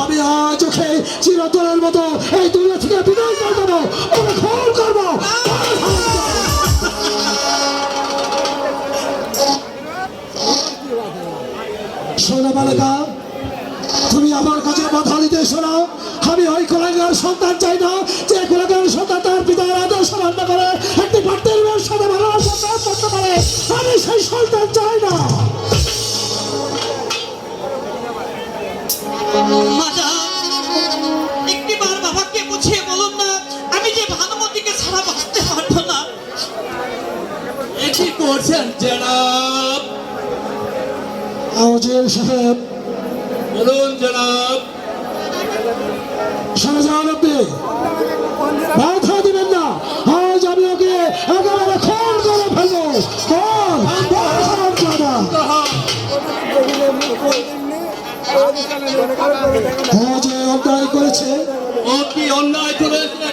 আমি আজ ওকে চিরতরের মতো এই দুনিয়া থেকে বিদায় করে দেবো, ওকে খুন করবো। শোনো বালিকা, তুমি আমার কাছে বাধা দিতে শোনো। আমি ওই কোলাঙ্গার সন্তান চাই না যে কোলাঙ্গার সন্তান তার পিতার আদর্শ মান্য করে, একটি পার্টির মেয়ের সাথে ভালোবাসা করতে পারে। আমি সেই সন্তান চাই না। একটিবার বাবাকে বুঝিয়ে বলুন না, আমি যে ভানুমতিকে ছাড়া বাঁচতে পারবো না। কি করছেন জনাব? আউজিল সাহেব, বলুন জনাব। শাহজাহান আপনি বাধা দিবেন না। আজ আমি ওকে একেবারে খুন করে ফেলবো। ও যে অন্যায় করেছে, ও কি অন্যায় করেছে